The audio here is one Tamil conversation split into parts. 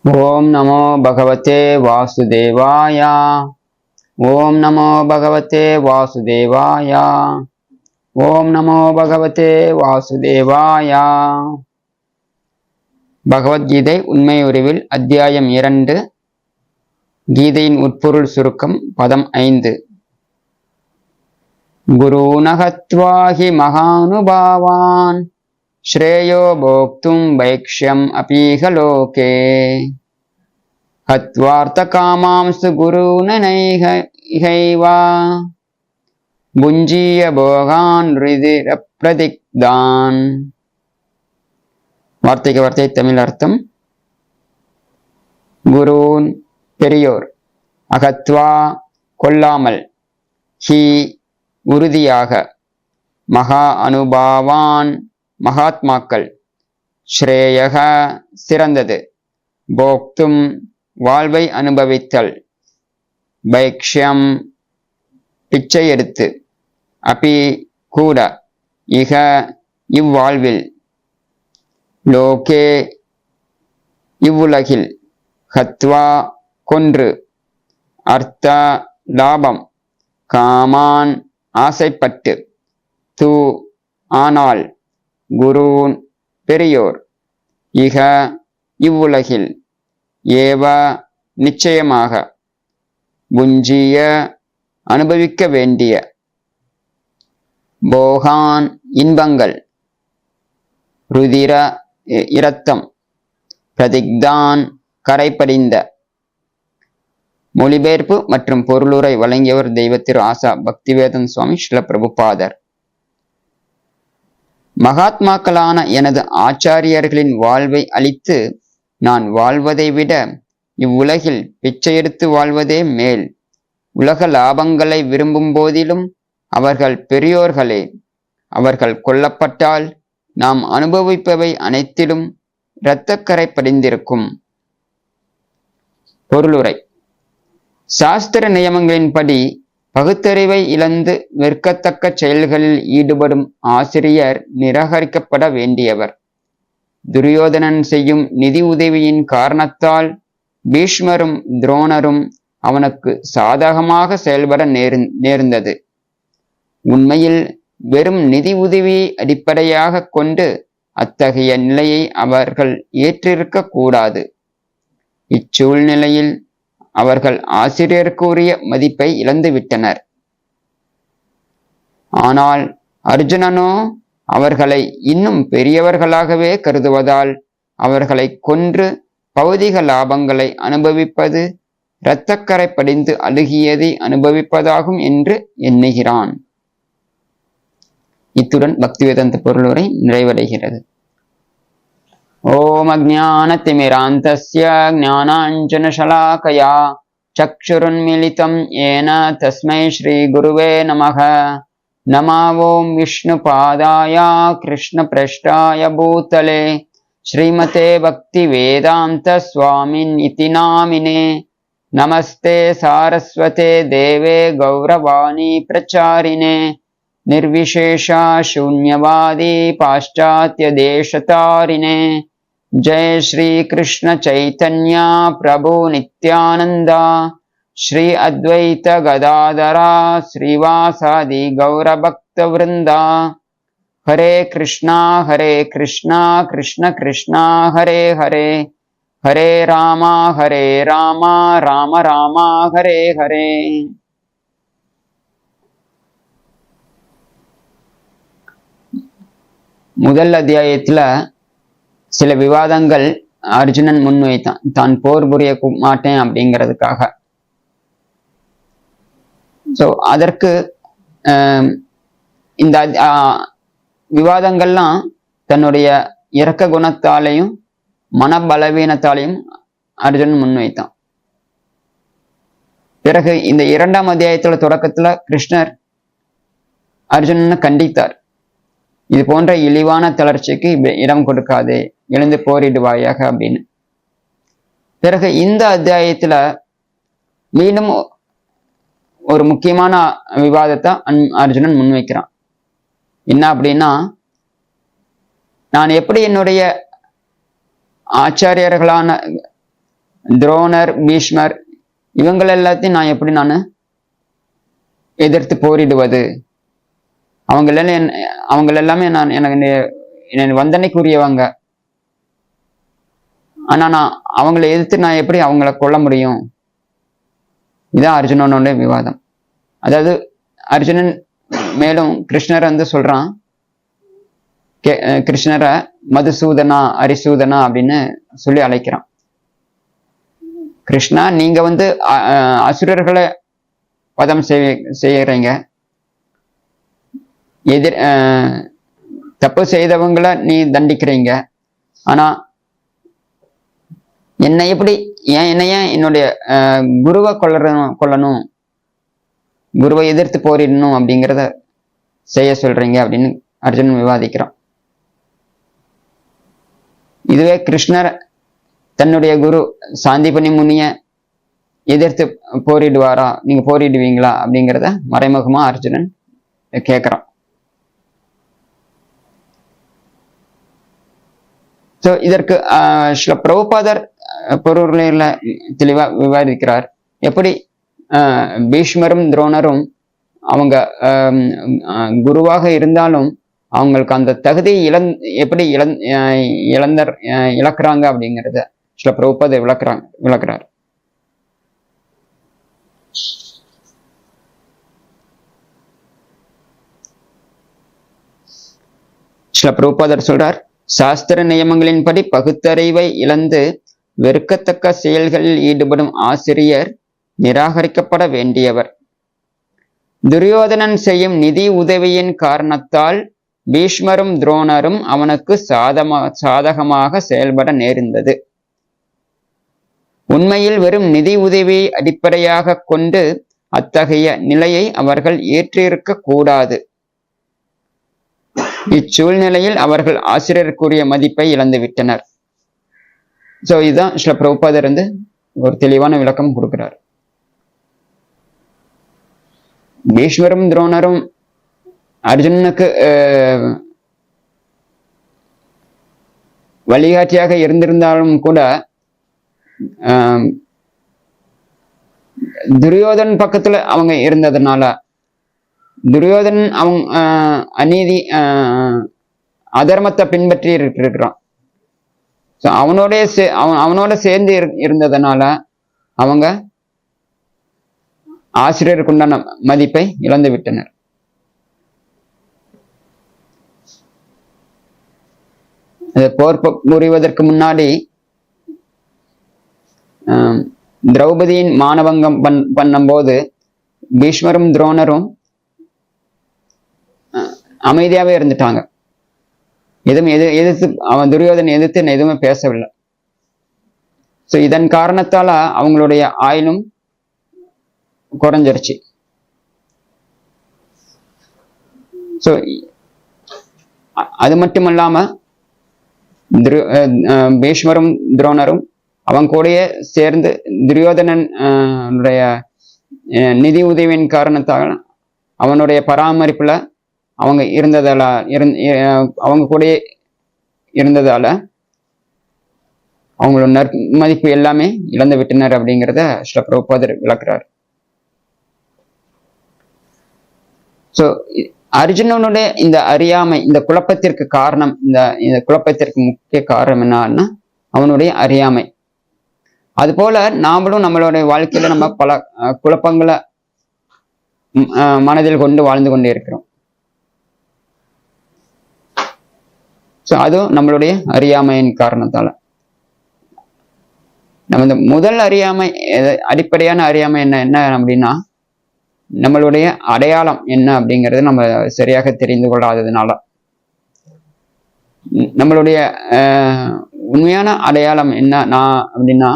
ஓம் நமோ பகவதே வாசுதேவாய. ஓம் நமோ பகவதே வாசுதேவாய. ஓம் நமோ பகவதே வாசுதேவாய. பகவத்கீதை உண்மை உருவில் அத்தியாயம் 2. கீதையின் உட்பொருள் சுருக்கம். பதம் 5. குருநஹத்வாஹி மகானுபாவான் ஸ்ரேயோ போக்தும் வைக்ஷ்யம் அபீஹ லோகே ஹத்வார்த்த காமாம்சு குருநனைஹைவா புஞ்சீய போகான் ரிதிர பிரதிக்தான். வார்த்தைக்கு வார்த்தை தமிழ் அர்த்தம். குருன் பெரியோர், அகத்வா கொல்லாமல், ஹி உறுதியாக, மகா அனுபாவான் மகாத்மாக்கள், ஸ்ரேயக சிறந்தது, போக்தும் வாழ்வை அனுபவித்தல், பைக்ஷ்யம் பிச்சை எடுத்து, அபி கூட, இக இவ்வாழ்வில், லோகே இவ்வுலகில், ஹத்வா கொன்று, அர்த்த லாபம், காமான் ஆசைப்பட்டு, து ஆனால், குருன் பெரியோர், இக இவ்வுலகில், ஏவ நிச்சயமாக, புஞ்சிய அனுபவிக்க வேண்டிய, போகான் இன்பங்கள், ருதிர இரத்தம், பிரதிக்தான் கரைப்படிந்த. மொழிபெயர்ப்பு மற்றும் பொருளுரை வழங்கியவர் தெய்வ திரு ஆசா பக்திவேதன் சுவாமி ஸ்ரீல பிரபுபாதர். மகாத்மாக்களான எனது ஆச்சாரியர்களின் வாழ்வை அளித்து நான் வாழ்வதை விட இவ்வுலகில் பிச்சையெடுத்து வாழ்வதே மேல். உலக லாபங்களை விரும்பும் போதிலும் அவர்கள் பெரியோர்களே. அவர்கள் கொல்லப்பட்டால் நாம் அனுபவிப்பவை அனைத்திலும் இரத்தக்கரை படிந்திருக்கும். பொருளுரை. சாஸ்திர நியமங்களின்படி பகுத்தறிவை இழந்து வெறுக்கத்தக்க செயல்களில் ஈடுபடும் ஆசிரியர் நிராகரிக்கப்பட வேண்டியவர். துரியோதனன் செய்யும் நிதி உதவியின் காரணத்தால் பீஷ்மரும் துரோணரும் அவனுக்கு சாதகமாக செயல்பட நேர்ந்தது. உண்மையில் வெறும் நிதி உதவியை அடிப்படையாக கொண்டு அத்தகைய நிலையை அவர்கள் ஏற்றிருக்க கூடாது. இச்சூழ்நிலையில் அவர்கள் ஆசிரியருக்கு உரிய மதிப்பை இழந்துவிட்டனர். ஆனால் அர்ஜுனனோ அவர்களை இன்னும் பெரியவர்களாகவே கருதுவதால் அவர்களை கொன்று பௌதிக லாபங்களை அனுபவிப்பது இரத்தக்கரை படிந்து அழுகியதை அனுபவிப்பதாகும் என்று எண்ணுகிறான். இத்துடன் பக்திவேதாந்த பொருளுரை நிறைவடைகிறது. ஓம் அஜ்ஞானதிமிராந்தஸ்ய ஞானாஞ்சனசலாகயா சக்ஷுருன்மிலிதம் ஏன தஸ்மை ஸ்ரீ குருவே நமः. நம ஓம் விஷ்ணுபாதாய கிருஷ்ணப்ரஷ்டாய பூதலே ஸ்ரீமதே பக்தி வேதாந்த ஸ்வாமின் இதி நாமினே. நமஸ்தே சாரஸ்வதே தேவே கௌரவாணி பிரச்சாரிணே நிர்விசேஷா शून्यवादी पाश्चात्य देशतारिणे. जय श्री कृष्ण चैतन्य प्रभु नित्यानंदा श्री अद्वैत गदाधरा श्रीवासादि गौरभक्त वृंदा. हरे कृष्णा कृष्ण कृष्णा हरे हरे, हरे राम राम राम हरे हरे. முதல் அத்தியாயத்துல சில விவாதங்கள் அர்ஜுனன் முன்வைத்தான், தான் போர் புரிய மாட்டேன் அப்படிங்கிறதுக்காக. ஸோ அதற்கு இந்த விவாதங்கள்லாம் தன்னுடைய இரக்க குணத்தாலையும் மனபலவீனத்தாலையும் அர்ஜுனன் முன்வைத்தான். பிறகு இந்த 2ஆம் அத்தியாயத்தோட தொடக்கத்துல கிருஷ்ணர் அர்ஜுனனை கண்டித்தார். இது போன்ற இழிவான தளர்ச்சிக்கு இடம் கொடுக்காதே, எழுந்து போரிடுவாயாக அப்படின்னு. பிறகு இந்த அத்தியாயத்துல மீண்டும் ஒரு முக்கியமான விவாதத்தை அர்ஜுனன் முன்வைக்கிறான். என்ன அப்படின்னா, நான் எப்படி என்னுடைய ஆச்சாரியர்களான துரோணர், பீஷ்மர் இவங்க எல்லாத்தையும் நான் எப்படி எதிர்த்து போரிடுவது? அவங்க எல்லாமே எனக்கு வந்தனைக்குரியவங்க. ஆனா நான் அவங்களை எதிர்த்து நான் எப்படி அவங்கள கொல்ல முடியும்? இதான் அர்ஜுனனோட விவாதம். அதாவது அர்ஜுனன் மேலும் கிருஷ்ணரை சொல்றான், கிருஷ்ணரை மதுசூதனா, அரிசூதனா அப்படின்னு சொல்லி அழைக்கிறான். கிருஷ்ணா, நீங்க அசுரர்களை வதம் செய்யறீங்க, தப்பு செய்தவங்களை நீ தண்டிக்கிறீங்க. ஆனா என்னை என்னுடைய குருவை கொல்லணும், குருவை எதிர்த்து போரிடணும் அப்படிங்கிறத செய்ய சொல்றீங்க அப்படின்னு அர்ஜுனன் விவாதிக்கிறான். இதுவே கிருஷ்ணர் தன்னுடைய குரு சாந்திபனி முனிய எதிர்த்து போரிடுவாரா, நீங்க போரிடுவீங்களா அப்படிங்கிறத மறைமுகமா அர்ஜுனன் கேட்கிறான். ஸோ இதற்கு சில பிரபுபாதர் பொருள்களில் தெளிவா விவாதிக்கிறார். எப்படி பீஷ்மரும் துரோணரும் அவங்க குருவாக இருந்தாலும் அவங்களுக்கு அந்த தகுதியை எப்படி இழக்கிறாங்க அப்படிங்கிறத சில பிரபுபாதர் விளக்குறார். சில பிரபுபாதர் சொல்றார், சாஸ்திர நியமங்களின்படி பகுத்தறிவை இழந்து வெறுக்கத்தக்க செயல்களில் ஈடுபடும் ஆசிரியர் நிராகரிக்கப்பட வேண்டியவர். துரியோதனன் செய்யும் நிதி உதவியின் காரணத்தால் பீஷ்மரும் துரோணரும் அவனுக்கு சாதகமாக செயல்பட நேர்ந்தது. உண்மையில் வெறும் நிதி உதவியை அடிப்படையாக கொண்டு அத்தகைய நிலையை அவர்கள் ஏற்றிருக்க கூடாது. இச்சூழ்நிலையில் அவர்கள் ஆசிரியருக்குரிய மதிப்பை இழந்துவிட்டனர். சோ இதுதான் சில பிரபுபாதர் ஒரு தெளிவான விளக்கம் கொடுக்கிறார். பீஷ்மரும் துரோணரும் அர்ஜுனனுக்கு வழிகாட்டியாக இருந்திருந்தாலும் கூட துரியோதன் பக்கத்துல அவங்க இருந்ததுனால, துரியோதன் அவங்க அநீதி அதர்மத்தை பின்பற்றி இருக்கிறான். அவனோட சேர்ந்து இருந்ததுனால அவங்க ஆசிரியருக்குண்டான மதிப்பை இழந்து விட்டனர். போர் புரிவதற்கு முன்னாடி திரௌபதியின் மானபங்கம் பண்ணும்போது பீஷ்மரும் துரோணரும் அமைதியாவே இருந்துட்டாங்க. எதிர்த்து துரியோதனை எதிர்த்து எதுவுமே பேசவில்லை. சோ இதன் காரணத்தால அவங்களுடைய ஆயுளும் குறைஞ்சிருச்சு. சோ அது மட்டுமல்லாம பீஷ்மரும் துரோணரும் அவங்க கூடயே சேர்ந்து துரியோதனன் நிதி உதவியின் காரணத்தால் அவனுடைய பராமரிப்புல அவங்க அவங்க கூட இருந்ததால அவங்களோட நற்மதிப்பு எல்லாமே இழந்து விட்டனர் அப்படிங்கிறத ஸ்ரீ பிரபுபாதர் விளக்குறார். சோ அர்ஜுனனுடைய இந்த அறியாமை, இந்த குழப்பத்திற்கு காரணம், இந்த குழப்பத்திற்கு முக்கிய காரணம் என்னன்னா அவனுடைய அறியாமை. அது போல நாமளும் நம்மளுடைய வாழ்க்கையில நம்ம பல குழப்பங்களை மனதில் கொண்டு வாழ்ந்து கொண்டே இருக்கிறோம். சோ அதுவும் நம்மளுடைய அறியாமையின் காரணத்தால. நம்ம இந்த முதல் அறியாமை, அடிப்படையான அறியாமை என்ன அப்படின்னா நம்மளுடைய அடையாளம் என்ன அப்படிங்கிறது நம்ம சரியாக தெரிந்து கொள்ளாததுனால. நம்மளுடைய உண்மையான அடையாளம் என்ன அப்படின்னா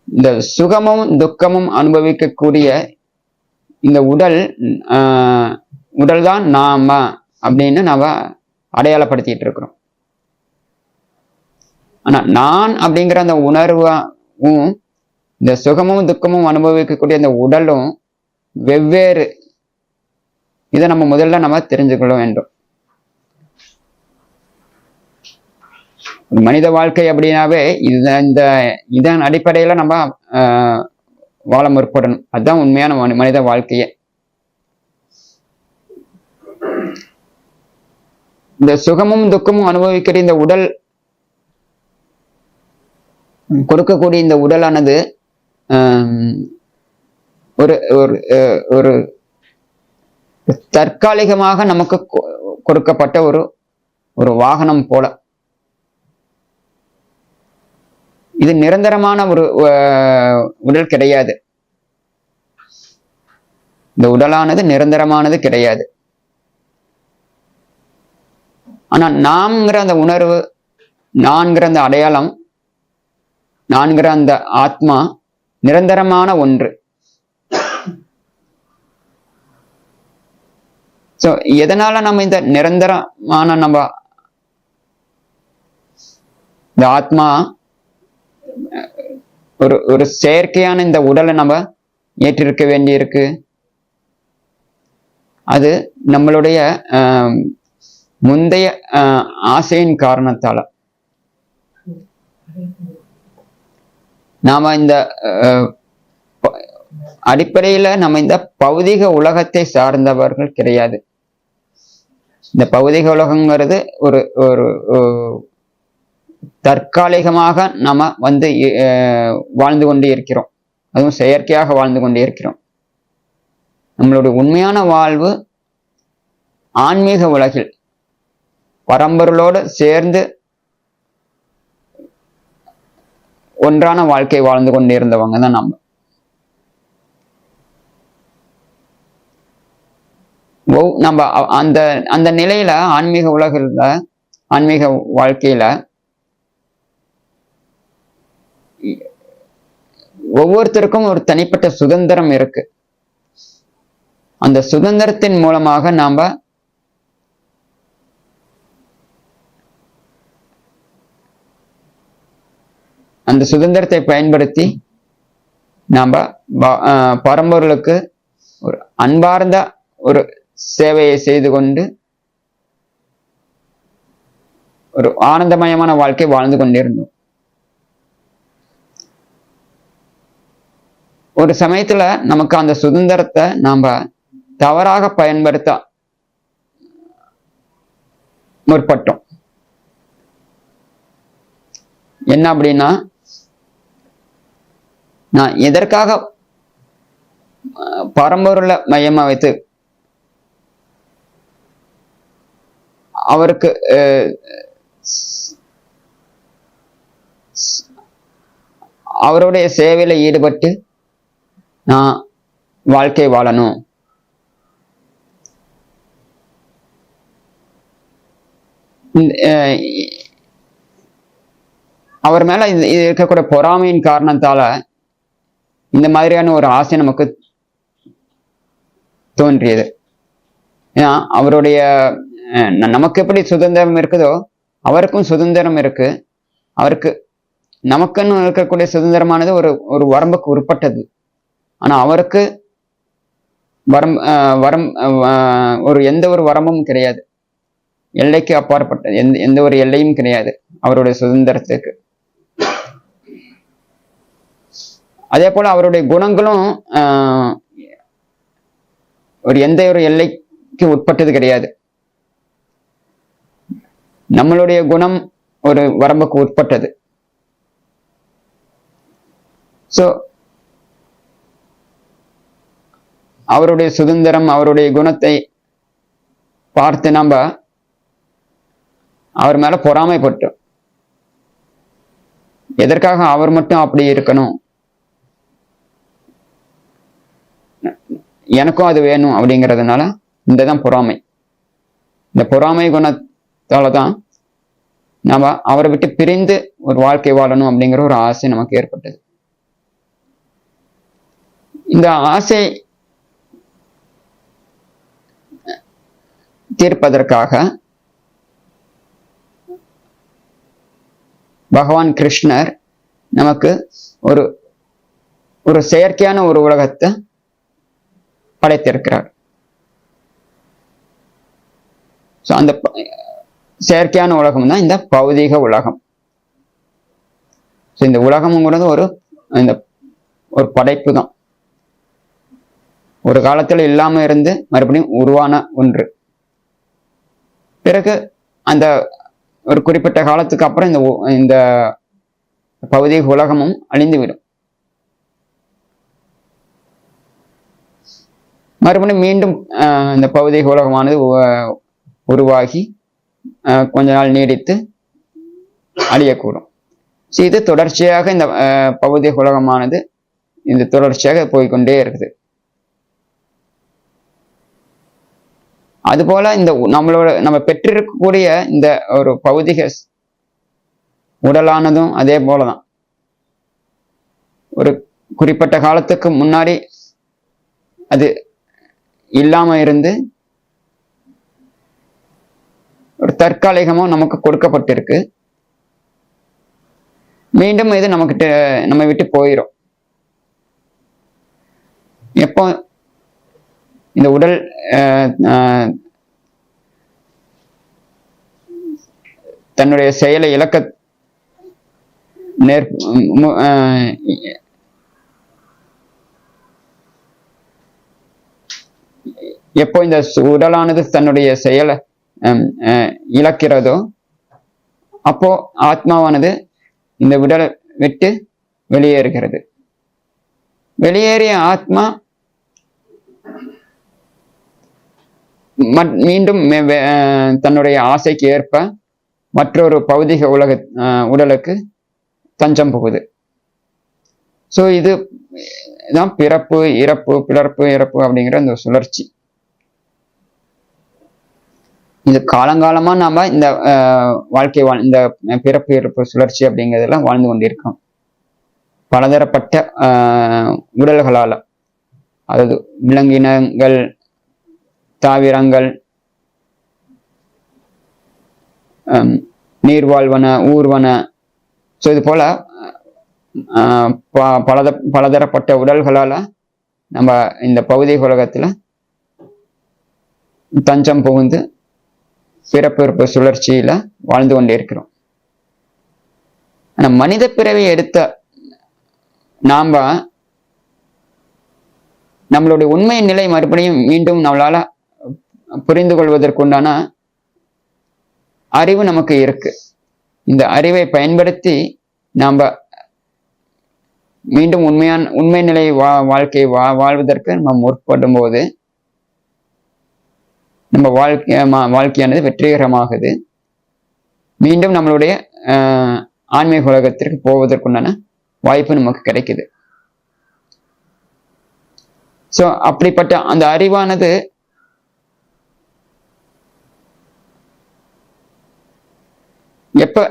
இந்த சுகமும் துக்கமும் அனுபவிக்கக்கூடிய இந்த உடல் தான் நாம அப்படின்னு நம்ம அடையாளப்படுத்திட்டு இருக்கிறோம். ஆனா நான் அப்படிங்கிற அந்த உணர்வும் இந்த சுகமும் துக்கமும் அனுபவிக்கக்கூடிய அந்த உடலும் வெவ்வேறு. இதை நம்ம முதல்ல தெரிஞ்சு கொள்ள வேண்டும். மனித வாழ்க்கை அப்படின்னாவே இதன் அடிப்படையில நம்ம வாழ முற்படணும். அதுதான் உண்மையான மனித வாழ்க்கையே. இந்த சுகமும் துக்கமும் அனுபவிக்கிற இந்த உடல் கொடுக்கக்கூடிய இந்த உடலானது ஒரு ஒரு தற்காலிகமாக நமக்கு கொடுக்கப்பட்ட ஒரு வாகனம் போல. இது நிரந்தரமான ஒரு உடல் கிடையாது. இந்த உடலானது நிரந்தரமானது கிடையாது. ஆனா நான்கிற அந்த உணர்வு, நான்கிற அந்த அடையாளம், நான்கிற அந்த ஆத்மா நிரந்தரமான ஒன்று. சோ எதனால நம்ம இந்த நிரந்தரமான நம்ம இந்த ஆத்மா ஒரு செயற்கையான இந்த உடலை நம்ம ஏற்றிருக்க வேண்டியிருக்கு? அது நம்மளுடைய முந்தைய ஆசையின் காரணத்தால. நாம இந்த அடிப்படையில நம்ம இந்த பௌதிக உலகத்தை சார்ந்தவர்கள் கிடையாது. இந்த பௌதிக உலகங்கிறது ஒரு தற்காலிகமாக நாம வாழ்ந்து கொண்டே இருக்கிறோம். அதுவும் செயற்கையாக வாழ்ந்து கொண்டே இருக்கிறோம். நம்மளுடைய உண்மையான வாழ்வு ஆன்மீக உலகில் பரம்பொருளோடு சேர்ந்து ஒன்றான வாழ்க்கை வாழ்ந்து கொண்டே இருந்தவங்க தான் நம்ம. நம்ம அந்த நிலையில ஆன்மீக உலகில், ஆன்மீக வாழ்க்கையில ஒவ்வொருத்தருக்கும் ஒரு தனிப்பட்ட சுதந்திரம் இருக்கு. அந்த சுதந்திரத்தின் மூலமாக நாம அந்த சுதந்திரத்தை பயன்படுத்தி நாம பரம்பொருளுக்கு ஒரு அன்பார்ந்த ஒரு சேவையை செய்து கொண்டு ஒரு ஆனந்தமயமான வாழ்க்கை வாழ்ந்து கொண்டிருந்தோம். ஒரு சமயத்துல நமக்கு அந்த சுதந்திரத்தை நாம தவறாக பயன்படுத்த முற்பட்டோம். என்ன அப்படின்னா, நான் எதற்காக பரம்பொருளை மையமா வைத்து அவருக்கு அவருடைய சேவையில ஈடுபட்டு நான் வாழ்க்கை வாழணும், அவர் மேல இருக்கக்கூடிய பொறாமையின் காரணத்தால இந்த மாதிரியான ஒரு ஆசை நமக்கு தோன்றியது. ஏன்னா அவருடைய நமக்கு எப்படி சுதந்திரம் இருக்குதோ அவருக்கும் சுதந்திரம் இருக்கு. அவருக்கு நமக்குன்னு இருக்கக்கூடிய சுதந்திரமானது ஒரு வரம்புக்கு உட்பட்டது. ஆனா அவருக்கு ஒரு எந்த ஒரு வரம்பும் கிடையாது. எல்லைக்கு அப்பாற்பட்டது, எந்த ஒரு எல்லையும் கிடையாது அவருடைய சுதந்திரத்துக்கு. அதே போல அவருடைய குணங்களும் எந்த ஒரு எல்லைக்கு உட்பட்டது கிடையாது. நம்மளுடைய குணம் ஒரு வரம்புக்கு உட்பட்டது. சோ அவருடைய சுதந்திரம், அவருடைய குணத்தை பார்த்து நம்ம அவர் மேல பொறாமைப்பட்டோம். எதற்காக அவர் மட்டும் அப்படி இருக்கணும், எனக்கும் அது வேணும் அப்படிங்கிறதுனால இந்ததான் பொறாமை. இந்த பொறாமை குணத்தாலதான் நாம அவரை விட்டு பிரிந்து ஒரு வாழ்க்கை வாழணும் அப்படிங்கிற ஒரு ஆசை நமக்கு ஏற்பட்டது. இந்த ஆசை தீர்ப்பதற்காக பகவான் கிருஷ்ணர் நமக்கு ஒரு செயற்கையான ஒரு உலகத்தை படைத்திருக்கிறார். அந்த செயற்கையான உலகம் தான் இந்த பௌதிக உலகம். ஸோ இந்த உலகம்ங்கிறது ஒரு படைப்பு தான். ஒரு காலத்துல இல்லாம இருந்து மறுபடியும் உருவான ஒன்று. பிறகு அந்த ஒரு குறிப்பிட்ட காலத்துக்கு அப்புறம் இந்த பௌதிக உலகமும் அழிந்துவிடும். மறுபடியும் மீண்டும் இந்த பௌதிக உலகமானது உருவாகி கொஞ்ச நாள் நீடித்து அழியக்கூடும். இது தொடர்ச்சியாக இந்த பௌதிக உலகமானது இந்த தொடர்ச்சியாக போய்கொண்டே இருக்குது. அதுபோல இந்த நம்ம பெற்றிருக்கக்கூடிய இந்த ஒரு பௌதிக உடலானதும் அதே போலதான். ஒரு குறிப்பிட்ட காலத்துக்கு முன்னாடி அது இல்லாம இருந்து ஒரு தற்காலிகமும் நமக்கு கொடுக்கப்பட்டிருக்கு. மீண்டும் இது நம்ம விட்டு போயிடும். எப்போ இந்த உடல் தன்னுடைய செயலை இழக்க எப்போ இந்த உடலானது தன்னுடைய செயலை இழக்கிறதோ அப்போ ஆத்மாவானது இந்த உடலை விட்டு வெளியேறுகிறது. வெளியேறிய ஆத்மா மீண்டும் தன்னுடைய ஆசைக்கு ஏற்ப மற்றொரு பௌதிக உடலுக்கு தஞ்சம் புகுது. ஸோ இதுதான் பிறப்பு இறப்பு, பிறப்பு இறப்பு அப்படிங்கிற இந்த சுழற்சி. இது காலங்காலமா நாம இந்த வாழ்க்கை இந்த பிறப்பு இறப்பு சுழற்சி அப்படிங்கிறதெல்லாம் வாழ்ந்து கொண்டிருக்கோம். பலதரப்பட்ட உடல்களால, அதாவது விலங்கினங்கள், தாவரங்கள், நீர்வாழ்வன, ஊர்வன, ஸோ இது போல பலதரப்பட்ட உடல்களால நம்ம இந்த பௌதிக உலகத்துல தஞ்சம் புகுந்து பிறப்பு சுழற்சியில வாழ்ந்து கொண்டே இருக்கிறோம். ஆனா மனித பிறவி எடுத்த நாம நம்மளுடைய உண்மை நிலை மறுபடியும் மீண்டும் நம்மளால புரிந்து கொள்வதற்குண்டான அறிவு நமக்கு இருக்கு. இந்த அறிவை பயன்படுத்தி நாம மீண்டும் உண்மை நிலை வாழ்க்கை வாழ்வதற்கு நம்ம முற்படும் போது நம்ம வாழ்க்கையானது வெற்றிகரமாகுது. மீண்டும் நம்மளுடைய ஆன்மீக உலகத்திற்கு போவதற்குண்டான வாய்ப்பு நமக்கு கிடைக்குது. ஸோ அப்படிப்பட்ட அந்த அறிவானது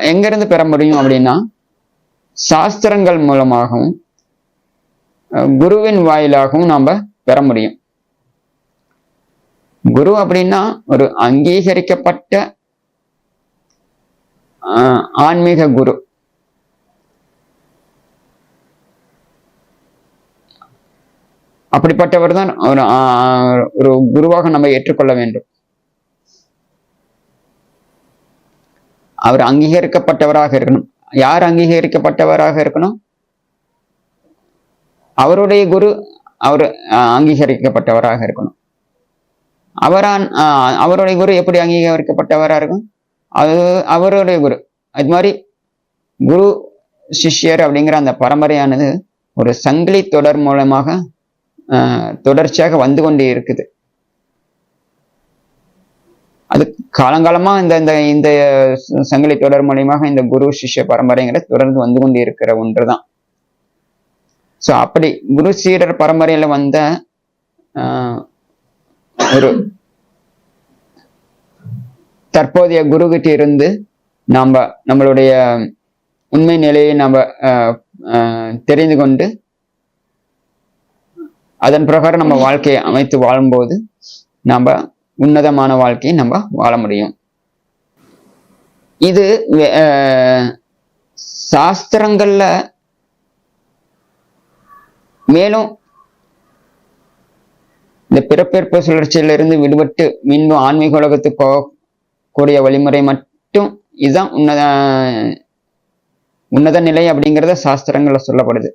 எங்கிருந்து பெற முடியும் அப்படின்னா, சாஸ்திரங்கள் மூலமாகவும் குருவின் வாயிலாகவும் நாம பெற முடியும். குரு அப்படின்னா ஒரு அங்கீகரிக்கப்பட்ட ஆன்மீக குரு. அப்படிப்பட்டவர் தான் ஒரு குருவாக நம்ம ஏற்றுக்கொள்ள வேண்டும். அவர் அங்கீகரிக்கப்பட்டவராக இருக்கணும். யார் அங்கீகரிக்கப்பட்டவராக இருக்கணும்? அவருடைய குரு அவர் அங்கீகரிக்கப்பட்டவராக இருக்கணும். அவருடைய குரு எப்படி அங்கீகரிக்கப்பட்டவராக இருக்கும்? அவருடைய குரு. அது மாதிரி குரு சிஷ்யர் அப்படிங்கிற அந்த பரம்பரையானது ஒரு சங்கிலி தொடர் மூலமாக தொடர்ச்சியாக வந்து கொண்டே இருக்குது. அது காலங்காலமா இந்த சங்கிலி தொடர் மூலியமாக இந்த குரு சிஷ்ய பரம்பரைங்கிற தொடர்ந்து வந்து கொண்டே இருக்கிற ஒன்றுதான். ஸோ அப்படி குரு சீடர் பரம்பரையில வந்த ஒரு தற்போதைய குரு கிட்ட இருந்து நம்மளுடைய உண்மை நிலையை நம்ம தெரிந்து கொண்டு அதன் பிரகாரம் நம்ம வாழ்க்கையை அமைத்து வாழும்போது நம்ம உன்னதமான வாழ்க்கையை நம்ம வாழ முடியும். இது சாஸ்திரங்கள்ல மேலும் இந்த பிறப்பேற்ப சுழற்சியிலிருந்து விடுபட்டு மீண்டும் ஆன்மீக உலகத்துக்கு போகக்கூடிய வழிமுறை மட்டும் இதுதான் உன்னத நிலை அப்படிங்கிறத சாஸ்திரங்கள்ல சொல்லப்படுது.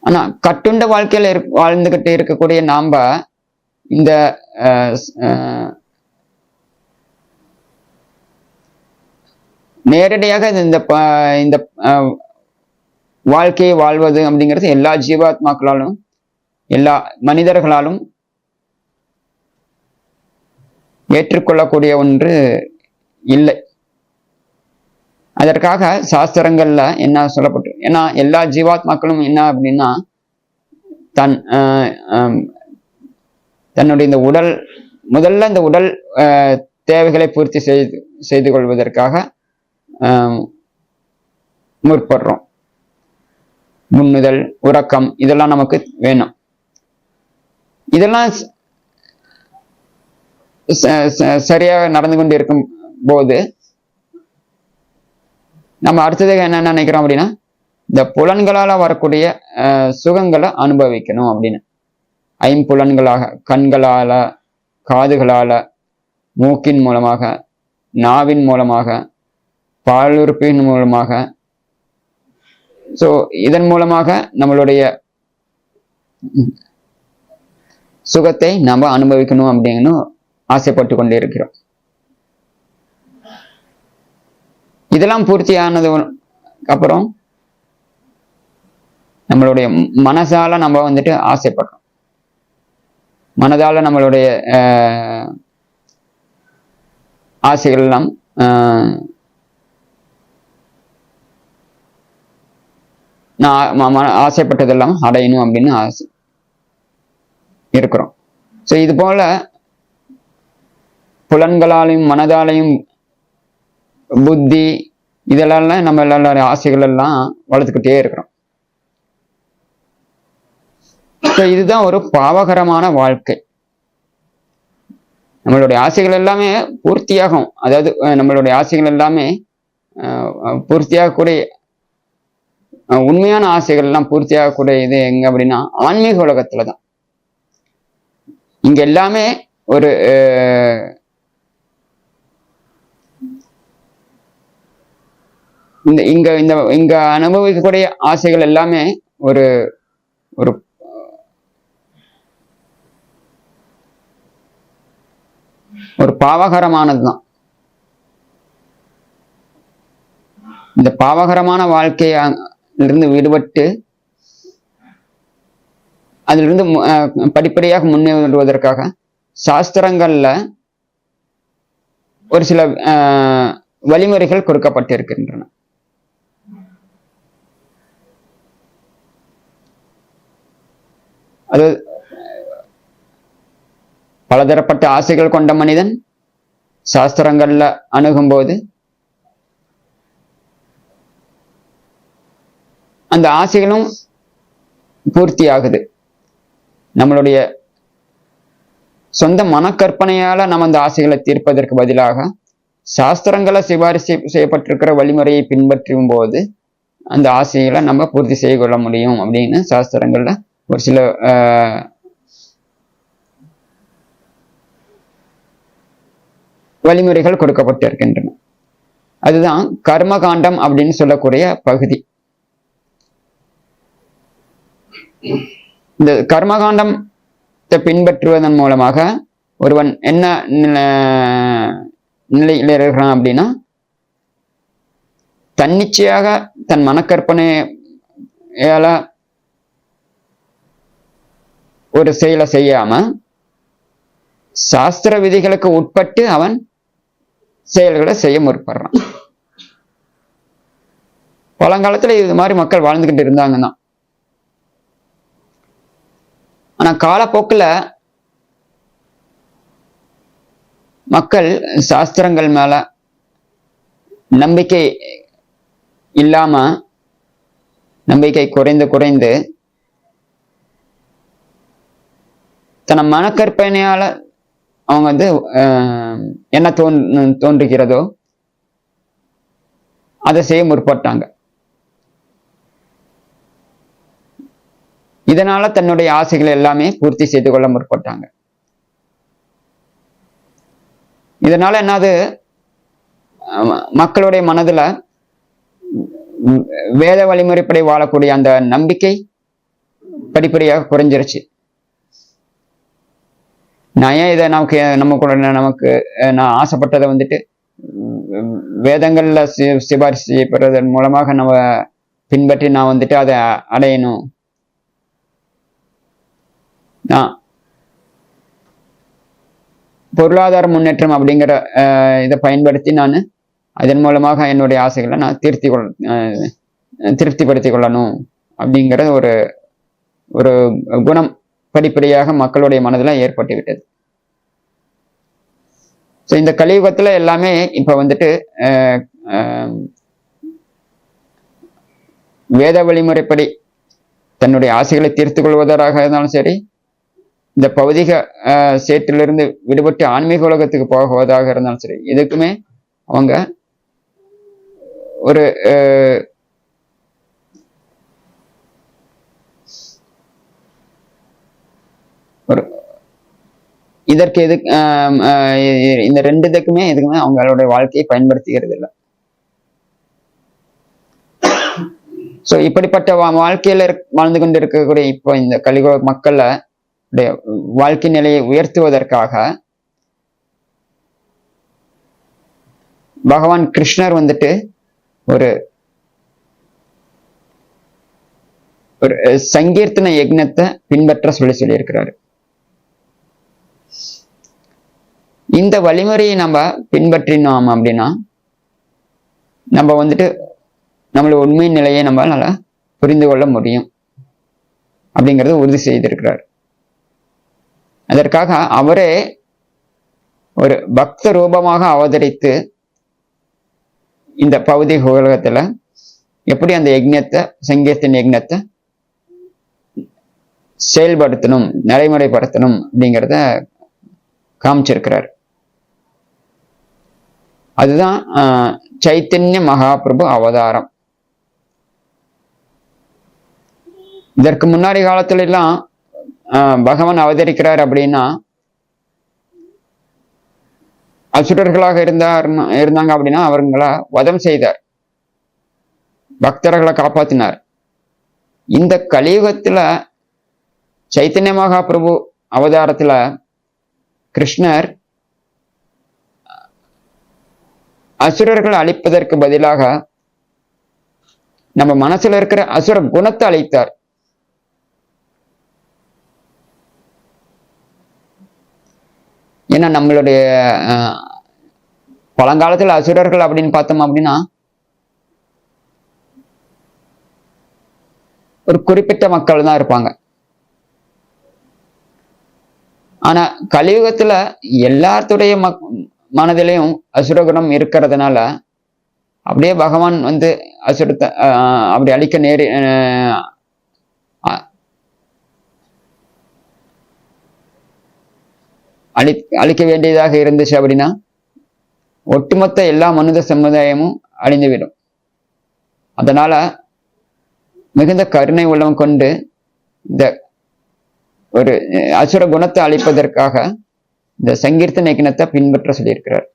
ஆனா கட்டுண்ட வாழ்க்கையில வாழ்ந்துகிட்டு இருக்கக்கூடிய நாம இந்த நேரடியாக இந்த வாழ்க்கையை வாழ்வது அப்படிங்கிறது எல்லா ஜீவாத்மாக்களாலும் எல்லா மனிதர்களாலும் ஏற்றுக்கொள்ளக்கூடிய ஒன்று இல்லை. அதற்காக சாஸ்திரங்கள்ல என்ன சொல்லப்பட்டு, ஏன்னா எல்லா ஜீவாத்மாக்களும் என்ன அப்படின்னா தன்னுடைய இந்த உடல் முதல்ல இந்த உடல் தேவைகளை பூர்த்தி செய்து கொள்வதற்காக முற்படுறோம். உண்ணுதல், உறக்கம் இதெல்லாம் நமக்கு வேணும். இதெல்லாம் சரியாக நடந்து கொண்டு இருக்கும் போது நம்ம அடுத்தது என்ன நினைக்கிறோம் அப்படின்னா, இந்த புலன்களால வரக்கூடிய சுகங்களை அனுபவிக்கணும் அப்படின்னு. ஐம்புலன்களாக, கண்களால, காதுகளால, மூக்கின் மூலமாக, நாவின் மூலமாக, பாலுறுப்பின் மூலமாக, ஸோ இதன் மூலமாக நம்மளுடைய சுகத்தை நம்ம அனுபவிக்கணும் அப்படின்னு ஆசைப்பட்டு கொண்டே இருக்கிறோம். இதெல்லாம் பூர்த்தி ஆனது அப்புறம் நம்மளுடைய மனசால நம்ம வந்துட்டு ஆசைப்படுறோம். மனதால நம்மளுடைய ஆசைகள் எல்லாம் நான் ஆசைப்பட்டதெல்லாம் அடையணும் அப்படின்னு ஆசை இருக்கிறோம். ஸோ இது போல புலன்களாலையும் மனதாலையும் புத்தி இதெல்லாம் நம்ம எல்லாருடைய ஆசைகள் எல்லாம் வளர்த்துக்கிட்டே இருக்கிறோம். ஸோ இதுதான் ஒரு பாவகரமான வாழ்க்கை. நம்மளுடைய ஆசைகள் எல்லாமே பூர்த்தியாகும். அதாவது நம்மளுடைய ஆசைகள் எல்லாமே பூர்த்தியாகக்கூடிய உண்மையான ஆசைகள் எல்லாம் பூர்த்தியாகக்கூடிய இது எங்க அப்படின்னா ஆன்மீக உலகத்துலதான். இங்க எல்லாமே ஒரு இங்க அனுபவிக்கக்கூடிய ஆசைகள் எல்லாமே ஒரு ஒரு ஒரு பாவகரமானதுதான். இந்த பாவகரமான வாழ்க்கையிலிருந்து விடுபட்டு அதிலிருந்து படிப்படியாக முன்னேறுவதற்காக சாஸ்திரங்கள்ல ஒரு சில வழிமுறைகள் கொடுக்கப்பட்டிருக்கின்றன. அது பலதரப்பட்ட ஆசைகள் கொண்ட மனிதன் சாஸ்திரங்கள்ல அணுகும்போது அந்த ஆசைகளும் பூர்த்தி ஆகுது. நம்மளுடைய சொந்த மனக்கற்பனையால நம்ம அந்த ஆசைகளை தீர்ப்பதற்கு பதிலாக சாஸ்திரங்களை சிபாரிசு செய்யப்பட்டிருக்கிற வழிமுறையை பின்பற்றும் போது அந்த ஆசைகளை நம்ம பூர்த்தி செய்து கொள்ள முடியும் அப்படின்னு சாஸ்திரங்கள்ல ஒரு சில வழிமுறைகள் கொடுக்கப்பட்டிருக்கின்றன. அதுதான் கர்மகாண்டம் அப்படின்னு சொல்லக்கூடிய பகுதி. இந்த கர்மகாண்டத்தை பின்பற்றுவதன் மூலமாக ஒருவன் என்ன நிலையில இருக்கிறான் அப்படின்னா, தன்னிச்சையாக தன் மனக்கற்பனையால ஒரு செயலை செய்யாம சாஸ்திர விதிகளுக்கு உட்பட்டு அவன் செயல்களை செய்ய முற்படுறான். பழங்காலத்துல இது மாதிரி மக்கள் வாழ்ந்துகிட்டு இருந்தாங்கன்னா, ஆனா காலப்போக்கில் மக்கள் சாஸ்திரங்கள் மேல நம்பிக்கை இல்லாம நம்பிக்கை குறைந்து தன மனக்கற்பனையால அவங்க வந்து என்ன தோன்றுகிறதோ அதை செய்ய முற்பட்டாங்க. இதனால தன்னுடைய ஆசைகள் எல்லாமே பூர்த்தி செய்து கொள்ள முற்பட்டாங்க. இதனால என்னது, மக்களுடைய மனதுல வேத வழிமுறைப்படி வாழக்கூடிய அந்த நம்பிக்கை படிப்படியாக குறைஞ்சிருச்சு. நான் ஏன் இதை நமக்கு நான் ஆசைப்பட்டதை வந்துட்டு வேதங்கள்ல சிபாரிசு செய்யப்படுறதன் மூலமாக நம்ம பின்பற்றி நான் வந்துட்டு அதை அடையணும். பொருளாதார முன்னேற்றம் அப்படிங்கிற இதை பயன்படுத்தி நான் அதன் மூலமாக என்னுடைய ஆசைகளை நான் திருப்திப்படுத்திக் கொள்ளணும் அப்படிங்கிற ஒரு குணம் படிப்படியாக மக்களுடைய மனதில் ஏற்பட்டு விட்டது. ஸோ இந்த கலியுகத்துல எல்லாமே இப்ப வந்துட்டு வேத வழிமுறைப்படி தன்னுடைய ஆசைகளை தீர்த்து கொள்வதாக இருந்தாலும் சரி, இந்த பௌதிக சேற்றிலிருந்து விடுபட்டு ஆன்மீக உலகத்துக்கு போகுவதாக இருந்தாலும் சரி, இதுக்குமே அவங்க ஒரு இதற்கு இந்த ரெண்டு இதுக்குமே அவங்களுடைய வாழ்க்கையை பயன்படுத்திக்கிறது இல்லை. சோ இப்படிப்பட்ட வாழ்க்கையில வாழ்ந்து கொண்டு இருக்கக்கூடிய இப்போ இந்த கலியுக மக்கள வாழ்க்கை நிலையை உயர்த்துவதற்காக பகவான் கிருஷ்ணர் வந்துட்டு ஒரு சங்கீர்த்தன யக்னத்தை பின்பற்ற சொல்லியிருக்கிறாரு. இந்த வழிமுறையை நம்ம பின்பற்றினோம் அப்படின்னா நம்ம வந்துட்டு நம்மளோட உண்மை நிலையை நம்மளால புரிந்து கொள்ள முடியும் அப்படிங்கறத உறுதி செய்திருக்கிறார். அதற்காக அவரே ஒரு பக்த ரூபமாக அவதரித்து இந்த பௌதிக உலகத்துல எப்படி அந்த யக்ஞத்தை சங்கீர்த்தன யக்ஞத்தை செயல்படுத்தணும், நடைமுறைப்படுத்தணும் அப்படிங்கிறத காமிச்சிருக்கிறார். அதுதான் சைத்தன்ய மகாபிரபு அவதாரம். இதற்கு முன்னாடி காலத்துல எல்லாம் பகவான் அவதரிக்கிறார் அப்படின்னா அசுரர்களாக இருந்தாங்க அப்படின்னா அவங்கள வதம் செய்தார், பக்தர்களை காப்பாத்தினார். இந்த கலியுகத்துல சைத்தன்ய மகாபிரபு அவதாரத்துல கிருஷ்ணர் அசுரர்கள் அழிப்பதற்கு பதிலாக நம்ம மனசுல இருக்கிற அசுர குணத்தை அழித்தார். ஏன்னா நம்மளுடைய பழங்காலத்துல அசுரர்கள் அப்படின்னு பார்த்தோம் அப்படின்னா ஒரு குறிப்பிட்ட மக்கள் தான் இருப்பாங்க. ஆனா கலியுகத்துல எல்லாத்துடைய மனதிலையும் அசுரகுணம் இருக்கிறதுனால அப்படியே பகவான் வந்து அசுரத்தை அப்படி அழிக்க வேண்டியதாக இருந்துச்சு அப்படின்னா ஒட்டுமொத்த எல்லா மனித சமுதாயமும் அழிந்துவிடும். அதனால மிகுந்த கருணை உள்ளம் கொண்டு இந்த ஒரு அசுர குணத்தை அழிப்பதற்காக இந்த சங்கீர்த்தன யக்ஞத்தை பின்பற்ற சொல்லியிருக்கிறார்.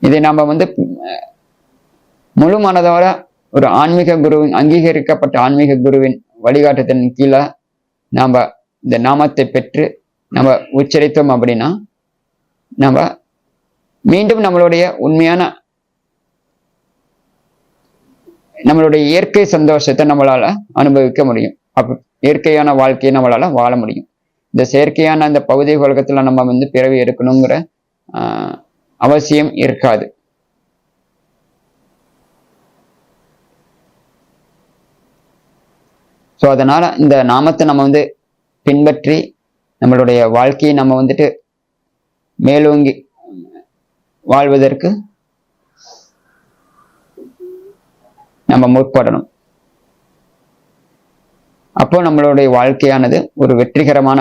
இதை நாம வந்து முழு மனதோட ஒரு ஆன்மீக குருவின் அங்கீகரிக்கப்பட்ட ஆன்மீக குருவின் வழிகாட்டுதலின் கீழே நாம இந்த நாமத்தை பெற்று நம்ம உச்சரித்தோம் அப்படின்னா நம்ம மீண்டும் நம்மளுடைய உண்மையான நம்மளுடைய இயற்கை சந்தோஷத்தை நம்மளால அனுபவிக்க முடியும். இயற்கையான வாழ்க்கையை நம்மளால வாழ முடியும். இந்த செயற்கையான இந்த பௌதிக உலகத்துல நம்ம வந்து பிறவி எடுக்கணுங்கிற அவசியம் இருக்காது. ஸோ அதனால இந்த நாமத்தை நம்ம வந்து பின்பற்றி நம்மளுடைய வாழ்க்கையை நம்ம வந்துட்டு மேலோங்கி வாழ்வதற்கு நம்ம முற்படணும். அப்போ நம்மளுடைய வாழ்க்கையானது ஒரு வெற்றிகரமான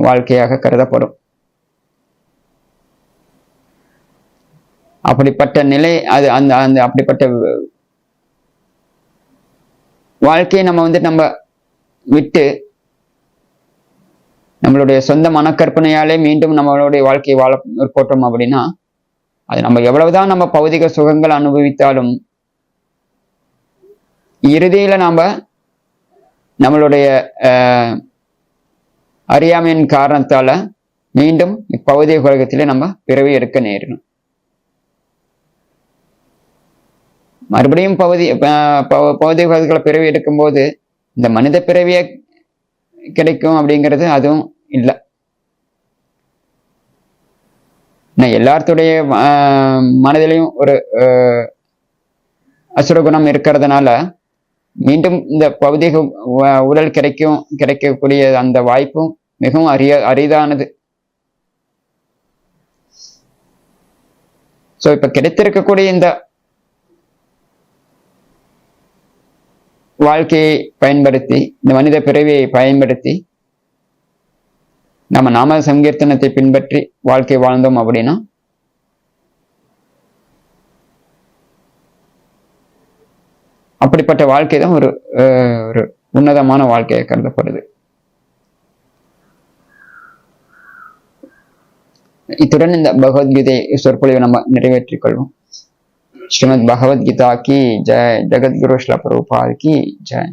வாழ்க்கையாக கருதப்படும். அப்படிப்பட்ட நிலை அது அந்த அந்த அப்படிப்பட்ட வாழ்க்கையை நம்ம வந்து நம்ம விட்டு நம்மளுடைய சொந்த மனக்கற்பனையாலே மீண்டும் நம்மளுடைய வாழ்க்கையை வாழ போட்டோம் அப்படின்னா அது நம்ம எவ்வளவுதான் நம்ம பௌதிக சுகங்கள் அனுபவித்தாலும் இறுதியில நாம நம்மளுடைய அறியாமையின் காரணத்தால மீண்டும் இப்பௌதிக உலகத்திலே நம்ம பிறவி எடுக்க நேரிடும். மறுபடியும் பௌதிக உலகத்துல பிறவி எடுக்கும் போது இந்த மனித பிறவிய கிடைக்கும் அப்படிங்கிறது அதுவும் இல்லை. எல்லாத்துடைய மனதிலையும் ஒரு அசுரகுணம் இருக்கிறதுனால மீண்டும் இந்த பௌதிக உடல் கிடைக்கக்கூடிய அந்த வாய்ப்பும் மிகவும் அரிதானது. சோ இப்ப கிடைத்திருக்கக்கூடிய இந்த வாழ்க்கையை பயன்படுத்தி, இந்த மனித பிறவியை பயன்படுத்தி நம்ம நாம சங்கீர்த்தனத்தை பின்பற்றி வாழ்க்கை வாழ்ந்தோம் அப்படின்னா அப்படிப்பட்ட வாழ்க்கை தான் ஒரு உன்னதமான வாழ்க்கையை கருதப்படுது. இத்துடன் இந்த பகவத்கீதை சொற்பொழிவை நம்ம நிறைவேற்றிக் கொள்வோம். श्रीमद् भगवद गीता की जय, जगत गुरु श्रील प्रभुपाद की जय।